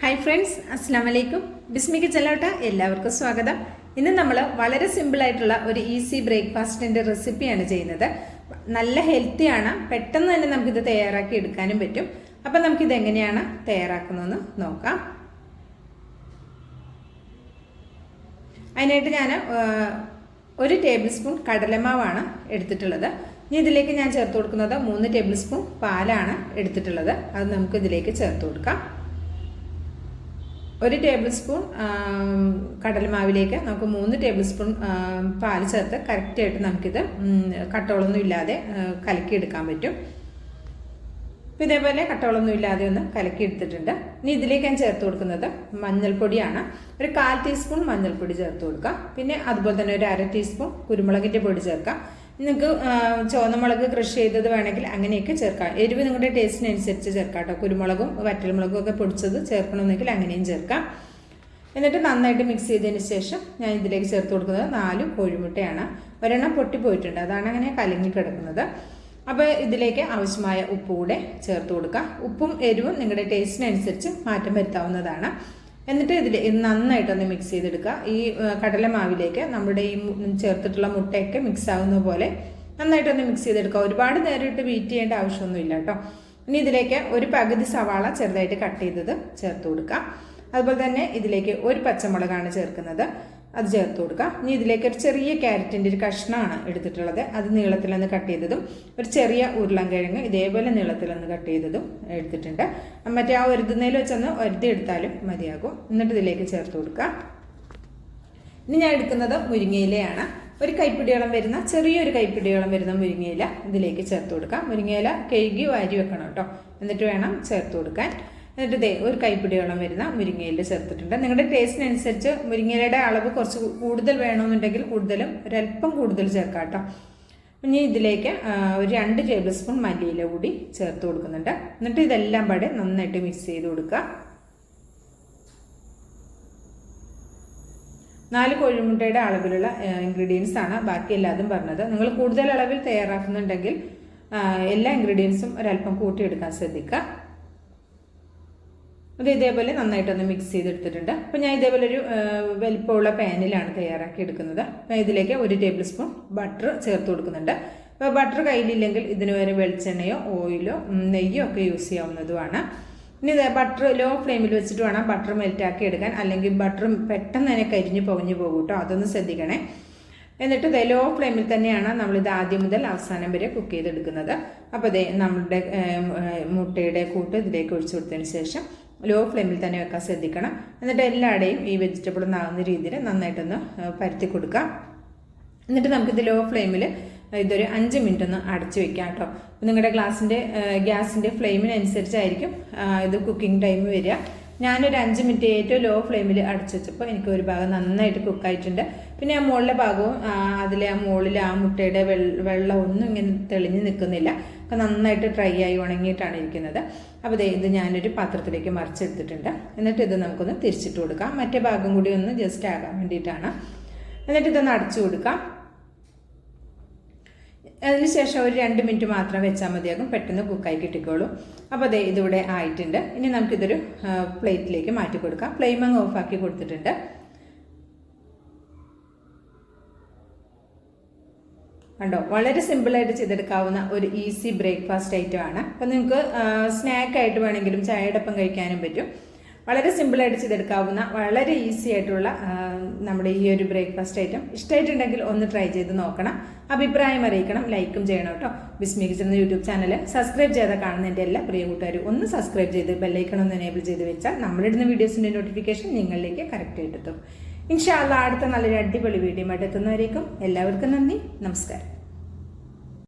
Hi friends, അസ്സാം വലൈക്കും. ബിസ്മിക്ക് ചെല്ലോട്ട എല്ലാവർക്കും സ്വാഗതം. ഇന്ന് നമ്മൾ വളരെ സിമ്പിളായിട്ടുള്ള ഒരു ഈസി ബ്രേക്ക്ഫാസ്റ്റിൻ്റെ റെസിപ്പിയാണ് ചെയ്യുന്നത്. നല്ല ഹെൽത്തിയാണ്, പെട്ടെന്ന് തന്നെ നമുക്കിത് തയ്യാറാക്കി എടുക്കാനും പറ്റും. അപ്പം നമുക്കിത് എങ്ങനെയാണ് തയ്യാറാക്കുന്നതെന്ന് നോക്കാം. അതിനായിട്ട് ഞാൻ 1 ടേബിൾ സ്പൂൺ കടലമാവാണ് എടുത്തിട്ടുള്ളത്. ഇനി ഇതിലേക്ക് ഞാൻ ചേർത്ത് കൊടുക്കുന്നത് 3 ടേബിൾ സ്പൂൺ പാലാണ് എടുത്തിട്ടുള്ളത്. അത് നമുക്ക് ഇതിലേക്ക് ചേർത്ത് കൊടുക്കാം. 1 ടേബിൾ സ്പൂൺ കടലമാവിലേക്ക് നമുക്ക് 3 ടേബിൾ സ്പൂൺ പാൽ ചേർത്ത് കറക്റ്റായിട്ട് നമുക്കിത് കട്ടകളൊന്നും ഇല്ലാതെ കലക്കിയെടുക്കാൻ പറ്റും. അപ്പോൾ ഇതേപോലെ കട്ടകളൊന്നും ഇല്ലാതെ ഒന്ന് കലക്കി എടുത്തിട്ടുണ്ട്. ഇനി ഇതിലേക്ക് ഞാൻ ചേർത്ത് കൊടുക്കുന്നത് മഞ്ഞൾപ്പൊടിയാണ്. ഒരു 1/4 ടീസ്പൂൺ മഞ്ഞൾപ്പൊടി ചേർത്ത് കൊടുക്കാം. പിന്നെ അതുപോലെ തന്നെ ഒരു 1/2 ടീസ്പൂൺ കുരുമുളകിൻ്റെ പൊടി ചേർക്കാം. നിങ്ങൾക്ക് ചുവന്ന മുളക് ക്രഷ് ചെയ്തത് വേണമെങ്കിൽ അങ്ങനെയൊക്കെ ചേർക്കാം. എരിവ് നിങ്ങളുടെ ടേസ്റ്റിനനുസരിച്ച് ചേർക്കാം കേട്ടോ. കുരുമുളകും വറ്റൽമുളകും ഒക്കെ പൊടിച്ചത് ചേർക്കണമെന്നെങ്കിൽ അങ്ങനെയും ചേർക്കാം. എന്നിട്ട് നന്നായിട്ട് മിക്സ് ചെയ്തതിന് ശേഷം ഞാൻ ഇതിലേക്ക് ചേർത്ത് കൊടുക്കുന്നത് 4 കോഴിമുട്ടയാണ്. ഒരെണ്ണം പൊട്ടിപ്പോയിട്ടുണ്ട്, അതാണ് അങ്ങനെ കലങ്ങി കിടക്കുന്നത്. അപ്പോൾ ഇതിലേക്ക് ആവശ്യമായ ഉപ്പ് കൂടെ ചേർത്ത് കൊടുക്കാം. ഉപ്പും എരിവും നിങ്ങളുടെ ടേസ്റ്റിനനുസരിച്ച് മാറ്റം വരുത്താവുന്നതാണ്. എന്നിട്ട് ഇത് നന്നായിട്ടൊന്ന് മിക്സ് ചെയ്തെടുക്കുക. ഈ കടലമാവിലേക്ക് നമ്മുടെ ഈ ചേർത്തിട്ടുള്ള മുട്ടയൊക്കെ മിക്സ് ആവുന്ന പോലെ നന്നായിട്ടൊന്ന് മിക്സ് ചെയ്തെടുക്കുക. ഒരുപാട് നേരം ഇട്ട് ബീറ്റ് ചെയ്യേണ്ട ആവശ്യമൊന്നുമില്ല കേട്ടോ. ഇനി ഇതിലേക്ക് ഒരു പകുതി സവാള ചെറുതായിട്ട് കട്ട് ചെയ്തത് ചേർത്ത് കൊടുക്കുക. അതുപോലെ തന്നെ ഇതിലേക്ക് ഒരു പച്ചമുളകാണ് ചേർക്കുന്നത്, അത് ചേർത്ത് കൊടുക്കുക. ഇനി ഇതിലേക്ക് ഒരു ചെറിയ ക്യാരറ്റിൻ്റെ ഒരു കഷ്ണമാണ് എടുത്തിട്ടുള്ളത്, അത് നീളത്തിലൊന്ന് കട്ട് ചെയ്തതും ഒരു ചെറിയ ഉരുളൻകിഴങ്ങ് ഇതേപോലെ നീളത്തിലൊന്ന് കട്ട് ചെയ്തതും എടുത്തിട്ടുണ്ട്. മറ്റേ ആ ഒരുതുന്നതിൽ വെച്ചൊന്ന് ഒരുതി എടുത്താലും മതിയാകും. എന്നിട്ട് ഇതിലേക്ക് ചേർത്ത് കൊടുക്കുക. ഇനി ഞാൻ എടുക്കുന്നത് മുരിങ്ങയിലയാണ്. ഒരു കൈപ്പിടിയോളം വരുന്ന ചെറിയൊരു കൈപ്പിടിയോളം വരുന്ന മുരിങ്ങയില ഇതിലേക്ക് ചേർത്ത് കൊടുക്കാം. മുരിങ്ങയില കഴുകി വാരി വെക്കണം കേട്ടോ, എന്നിട്ട് വേണം ചേർത്ത് കൊടുക്കാൻ. എന്നിട്ട് ഒരു കൈപ്പിടിയോളം വരുന്ന മുരിങ്ങയില ചേർത്തിട്ടുണ്ട്. നിങ്ങളുടെ ടേസ്റ്റിനനുസരിച്ച് മുരിങ്ങയിലയുടെ അളവ് കുറച്ച് കൂടുതൽ വേണമെന്നുണ്ടെങ്കിൽ കൂടുതലും ഒരല്പം കൂടുതൽ ചേർക്കാം കേട്ടോ. ഇനി ഇതിലേക്ക് ഒരു 2 ടേബിൾ സ്പൂൺ മല്ലിയില കൂടി ചേർത്ത് കൊടുക്കുന്നുണ്ട്. എന്നിട്ട് ഇതെല്ലാം പാടെ നന്നായിട്ട് മിക്സ് ചെയ്ത് കൊടുക്കുക. 4 കോഴിമുട്ടയുടെ അളവിലുള്ള ഇൻഗ്രീഡിയൻസ് ആണ് ബാക്കി എല്ലാതും പറഞ്ഞത്. നിങ്ങൾ കൂടുതൽ അളവിൽ തയ്യാറാക്കുന്നുണ്ടെങ്കിൽ എല്ലാ ഇൻഗ്രീഡിയൻസും ഒരല്പം കൂട്ടിയെടുക്കാൻ ശ്രദ്ധിക്കുക. അത് ഇതേപോലെ നന്നായിട്ടൊന്ന് മിക്സ് ചെയ്തെടുത്തിട്ടുണ്ട്. അപ്പോൾ ഞാൻ ഇതേപോലെ ഒരു വലിപ്പമുള്ള പാനിലാണ് തയ്യാറാക്കി എടുക്കുന്നത്. ഇതിലേക്ക് 1 ടേബിൾ സ്പൂൺ ബട്ടർ ചേർത്ത് കൊടുക്കുന്നുണ്ട്. അപ്പോൾ ബട്ടർ കയ്യിലില്ലെങ്കിൽ ഇതിന് വരെ വെളിച്ചെണ്ണയോ ഓയിലോ നെയ്യോ ഒക്കെ യൂസ് ചെയ്യാവുന്നതുമാണ്. ഇനി ബട്ടർ ലോ ഫ്ലെയിമിൽ വെച്ചിട്ട് വേണം ബട്ടർ മെൽറ്റാക്കി എടുക്കാൻ, അല്ലെങ്കിൽ ബട്ടർ പെട്ടെന്ന് തന്നെ കരിഞ്ഞു പുകഞ്ഞു പോകും കേട്ടോ, അതൊന്ന് ശ്രദ്ധിക്കണേ. എന്നിട്ട് ലോ ഫ്ലെയിമിൽ തന്നെയാണ് നമ്മളിത് ആദ്യം മുതൽ അവസാനം വരെ കുക്ക് ചെയ്തെടുക്കുന്നത്. അപ്പോൾ നമ്മളുടെ മുട്ടയുടെ കൂട്ട് ഇതിലേക്ക് ഒഴിച്ചു കൊടുത്തതിന് ശേഷം ലോ ഫ്ലെയിമിൽ തന്നെ വെക്കാൻ ശ്രദ്ധിക്കണം. എന്നിട്ട് എല്ലായിടെയും ഈ വെജിറ്റബിൾ ആകുന്ന രീതിയിൽ നന്നായിട്ടൊന്ന് പരത്തി കൊടുക്കാം. എന്നിട്ട് നമുക്കിത് ലോ ഫ്ലെയിമിൽ ഇതൊരു 5 മിനിറ്റ് ഒന്ന് അടച്ചു വെക്കാം കേട്ടോ. നിങ്ങളുടെ ഗ്യാസിൻ്റെ ഫ്ലെയിമിനനുസരിച്ചായിരിക്കും ഇത് കുക്കിംഗ് ടൈം വരിക. ഞാനൊരു 5 മിനിറ്റ് ഏറ്റവും ലോ ഫ്ലെയിമിൽ അടച്ചു വെച്ചപ്പോൾ എനിക്ക് ഒരു ഭാഗം നന്നായിട്ട് കുക്കായിട്ടുണ്ട്. പിന്നെ ആ മുകളിലെ ഭാഗവും അതിലെ ആ മുകളിൽ ആ മുട്ടയുടെ വെള്ളം ഒന്നും ഇങ്ങനെ തെളിഞ്ഞ് നിൽക്കുന്നില്ല. അപ്പോൾ നന്നായിട്ട് ഡ്രൈ ആയി ഉണങ്ങിയിട്ടാണ് ഇരിക്കുന്നത്. അപ്പോൾ ഇത് ഞാനൊരു പാത്രത്തിലേക്ക് മറിച്ചെടുത്തിട്ടുണ്ട്. എന്നിട്ട് ഇത് നമുക്കൊന്ന് തിരിച്ചിട്ട് കൊടുക്കാം. മറ്റേ ഭാഗം കൂടി ഒന്ന് ജസ്റ്റ് ആകാൻ വേണ്ടിയിട്ടാണ്. എന്നിട്ട് ഇതൊന്ന് അടച്ചു കൊടുക്കാം. അതിനുശേഷം ഒരു 2 മിനിറ്റ് മാത്രം വെച്ചാൽ മതിയാകും, പെട്ടെന്ന് കുക്കായി കിട്ടിക്കോളും. അപ്പോൾ ഇതിവിടെ ആയിട്ടുണ്ട്. ഇനി നമുക്കിതൊരു പ്ലേറ്റിലേക്ക് മാറ്റി കൊടുക്കാം. ഫ്ലെയിം അങ്ങ് ഓഫാക്കി കൊടുത്തിട്ടുണ്ട്. കണ്ടോ, വളരെ സിമ്പിളായിട്ട് ചെയ്തെടുക്കാവുന്ന ഒരു ഈസി ബ്രേക്ക്ഫാസ്റ്റ് ഐറ്റം ആണ്. അപ്പോൾ നിങ്ങൾക്ക് സ്നാക്കായിട്ട് വേണമെങ്കിലും ചായയുടെ ഒപ്പം കഴിക്കാനും പറ്റും. വളരെ സിമ്പിളായിട്ട് ചെയ്തെടുക്കാവുന്ന വളരെ ഈസി ആയിട്ടുള്ള നമ്മുടെ ഈ ഒരു ബ്രേക്ക്ഫാസ്റ്റ് ഐറ്റം ഇഷ്ടമായിട്ടുണ്ടെങ്കിൽ ഒന്ന് ട്രൈ ചെയ്ത് നോക്കണം. അഭിപ്രായം അറിയിക്കണം, ലൈക്കും ചെയ്യണം കേട്ടോ. ബിസ്മി കിച്ചൻ യൂട്യൂബ് ചാനൽ സബ്സ്ക്രൈബ് ചെയ്താൽ കാണുന്ന എൻ്റെ എല്ലാ പ്രിയ കൂട്ടുകാരും ഒന്ന് സബ്സ്ക്രൈബ് ചെയ്ത് ബെല്ലൈക്കൺ ഒന്ന് എനേബിൾ ചെയ്ത് വെച്ചാൽ നമ്മളിടുന്ന വീഡിയോസിൻ്റെ നോട്ടിഫിക്കേഷൻ നിങ്ങളിലേക്ക് കറക്റ്റായിട്ട് എത്തും. ഇൻഷാ അല്ലാഹ് അടുത്ത നല്ലൊരു അടിപൊളി വീഡിയോ ആയിട്ട് എത്തുന്നവരേക്കും എല്ലാവർക്കും നന്ദി, നമസ്കാരം.